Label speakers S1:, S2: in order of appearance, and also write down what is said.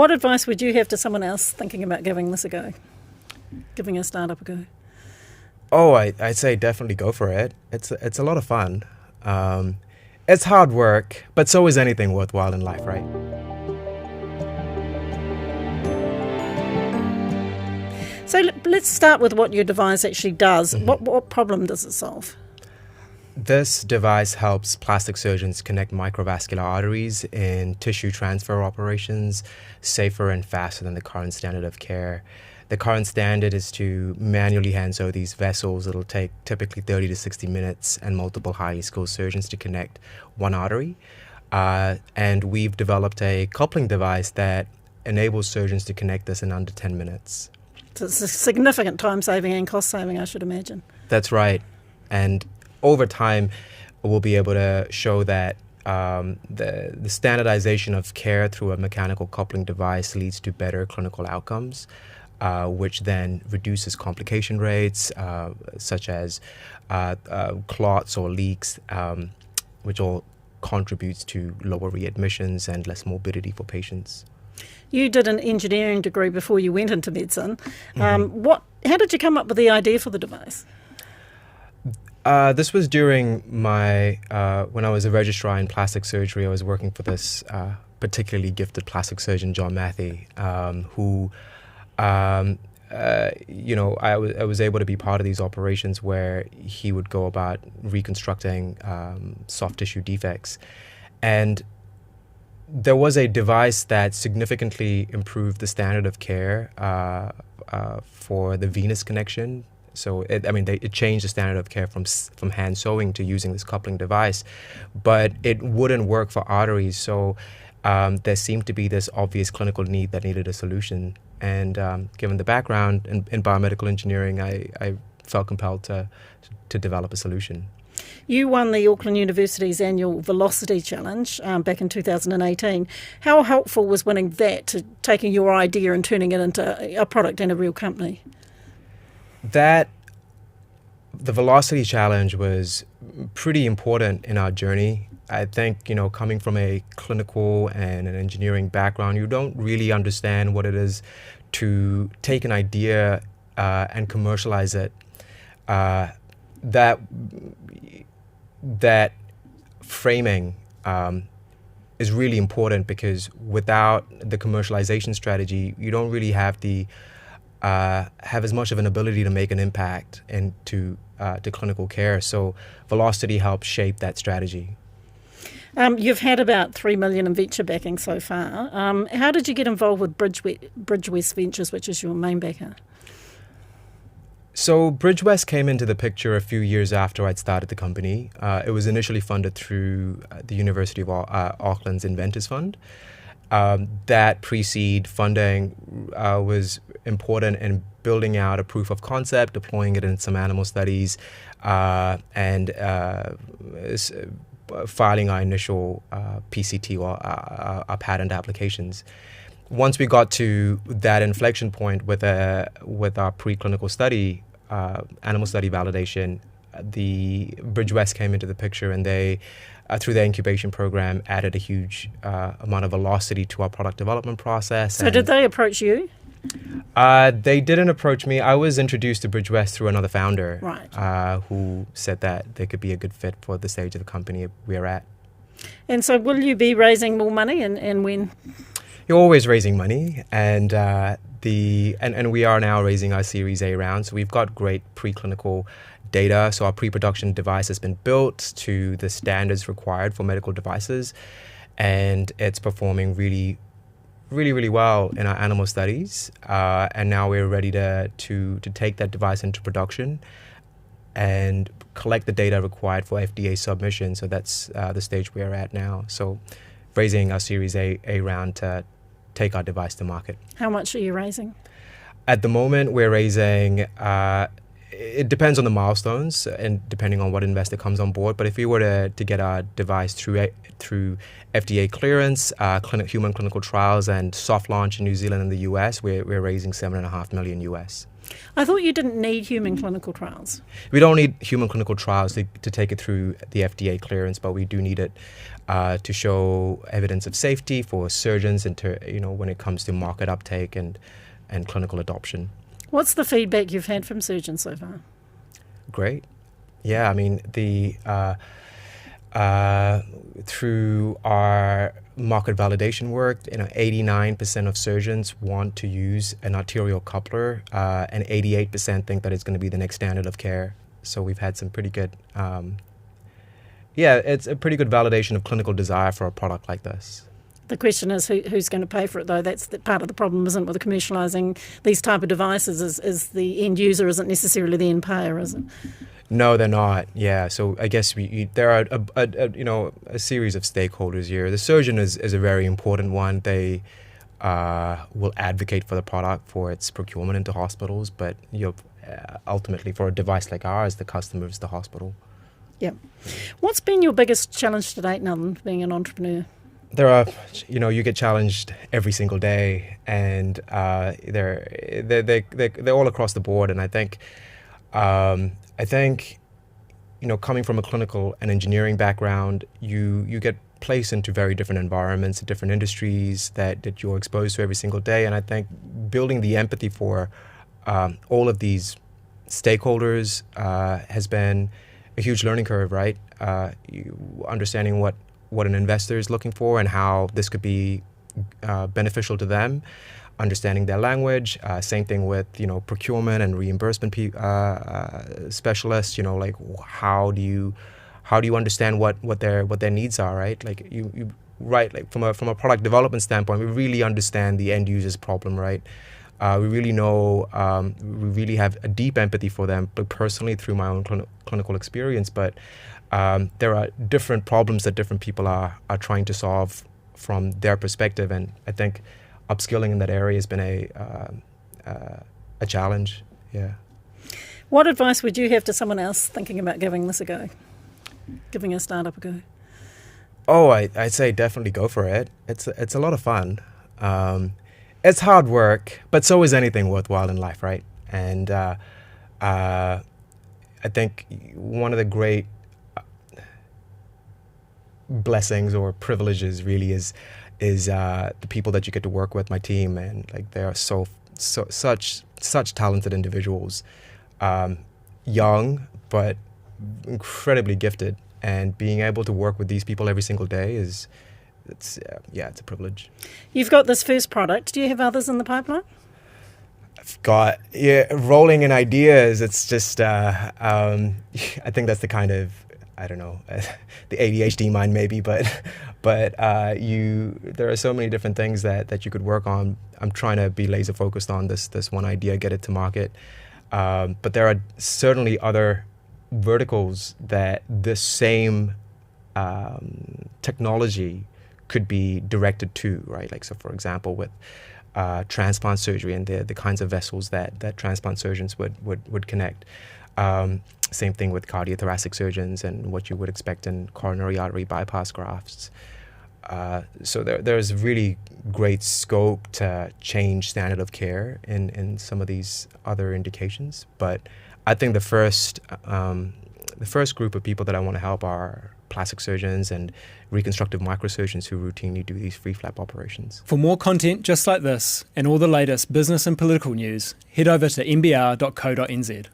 S1: What advice would you have to someone else thinking about giving this a go, giving a startup a go?
S2: Oh, I'd say definitely go for it. It's a lot of fun. It's hard work, but so is anything worthwhile in life, right?
S1: So let's start with what your device actually does. What problem does it solve?
S2: This device helps plastic surgeons connect microvascular arteries in tissue transfer operations safer and faster than the current standard of care. The current standard is to manually hand sew these vessels. It'll take typically 30 to 60 minutes and multiple highly skilled surgeons to connect one artery. And we've developed a coupling device that enables surgeons to connect this in under 10 minutes.
S1: So it's a significant time saving and cost saving, I should imagine.
S2: That's right. And over time, we'll be able to show that the standardization of care through a mechanical coupling device leads to better clinical outcomes, which then reduces complication rates, such as clots or leaks, which all contributes to lower readmissions and less morbidity for patients.
S1: You did an engineering degree before you went into medicine. How did you come up with the idea for the device?
S2: This was during my when I was a registrar in plastic surgery. I was working for this particularly gifted plastic surgeon, John Matthey, who, I was able to be part of these operations where he would go about reconstructing soft tissue defects. And there was a device that significantly improved the standard of care for the venous connection. So it changed the standard of care from hand sewing to using this coupling device, but it wouldn't work for arteries. So there seemed to be this obvious clinical need that needed a solution. And given the background in biomedical engineering, I felt compelled to develop a solution.
S1: You won the Auckland University's annual Velocity Challenge back in 2018. How helpful was winning that to taking your idea and turning it into a product and a real company?
S2: The Velocity Challenge was pretty important in our journey. I think, coming from a clinical and an engineering background, you don't really understand what it is to take an idea and commercialize it. That framing is really important, because without the commercialization strategy, you don't really have as much of an ability to make an impact into to clinical care. So Velocity helps shape that strategy.
S1: You've had about $3 million in venture backing so far. How did you get involved with Bridgewest Ventures, which is your main backer?
S2: So Bridgewest came into the picture a few years after I'd started the company. It was initially funded through the University of Auckland's Inventors Fund. That pre-seed funding was important in building out a proof of concept, deploying it in some animal studies, and filing our initial PCT or our patent applications. Once we got to that inflection point with our preclinical study, animal study validation, the Bridgewest came into the picture, and they, through their incubation program, added a huge amount of velocity to our product development process.
S1: So did they approach you?
S2: They didn't approach me. I was introduced to Bridgewest through another founder,
S1: right,
S2: who said that they could be a good fit for the stage of the company we're at.
S1: And so will you be raising more money, and when?
S2: You're always raising money, and we are now raising our Series A round. So we've got great preclinical data. So our pre-production device has been built to the standards required for medical devices, and it's performing really, really, really well in our animal studies. And now we're ready to take that device into production and collect the data required for FDA submission. So that's the stage we're at now. So raising our Series A round to take our device to market.
S1: How much are you raising?
S2: At the moment, we're raising, it depends on the milestones and depending on what investor comes on board. But if we were to get our device through FDA clearance, human clinical trials, and soft launch in New Zealand and the US, we're raising $7.5 million US.
S1: I thought you didn't need human clinical trials.
S2: We don't need human clinical trials to take it through the FDA clearance, but we do need it to show evidence of safety for surgeons and when it comes to market uptake and clinical adoption.
S1: What's the feedback you've had from surgeons so far?
S2: Great. Yeah, I mean, through our market validation work, 89% of surgeons want to use an arterial coupler, and 88% think that it's going to be the next standard of care. So we've had some pretty good, it's a pretty good validation of clinical desire for a product like this.
S1: The question is who's going to pay for it, though. That's part of the problem, isn't it, with commercialising these type of devices is the end user isn't necessarily the end payer, is it?
S2: No, they're not. Yeah, so I guess there are a series of stakeholders here. The surgeon is a very important one. They will advocate for the product for its procurement into hospitals, but ultimately for a device like ours, the customer is the hospital.
S1: Yeah. What's been your biggest challenge to date, Nathan, being an entrepreneur?
S2: There are, you get challenged every single day, and they're all across the board. And I think, coming from a clinical and engineering background, you get placed into very different environments, different industries that you're exposed to every single day. And I think building the empathy for all of these stakeholders has been a huge learning curve, right? Understanding what an investor is looking for and how this could be beneficial to them, understanding their language. Same thing with procurement and reimbursement specialists. Like how do you understand what their needs are, right? Like like from a product development standpoint, we really understand the end user's problem, right? We really know, we really have a deep empathy for them, but personally through my own clinical experience. But there are different problems that different people are trying to solve from their perspective, and I think upskilling in that area has been a challenge. Yeah.
S1: What advice would you have to someone else thinking about giving this a go, giving a startup a go?
S2: Oh, I'd say definitely go for it. It's a lot of fun. It's hard work, but so is anything worthwhile in life, right? And I think one of the great blessings or privileges really is the people that you get to work with, my team, and like they are such talented individuals, young but incredibly gifted, and being able to work with these people every single day it's a privilege.
S1: You've got this first product. Do you have others in the pipeline?
S2: I've got rolling in ideas. It's just I think that's the kind of, I don't know, the ADHD mind maybe, but there are so many different things that you could work on. I'm trying to be laser focused on this one idea, get it to market. But there are certainly other verticals that this same technology could be directed to, right? Like, so for example, with transplant surgery and the kinds of vessels that transplant surgeons would connect. Same thing with cardiothoracic surgeons and what you would expect in coronary artery bypass grafts. So there's really great scope to change standard of care in some of these other indications. But I think the first group of people that I want to help are plastic surgeons and reconstructive microsurgeons who routinely do these free flap operations.
S3: For more content just like this and all the latest business and political news, head over to mbr.co.nz.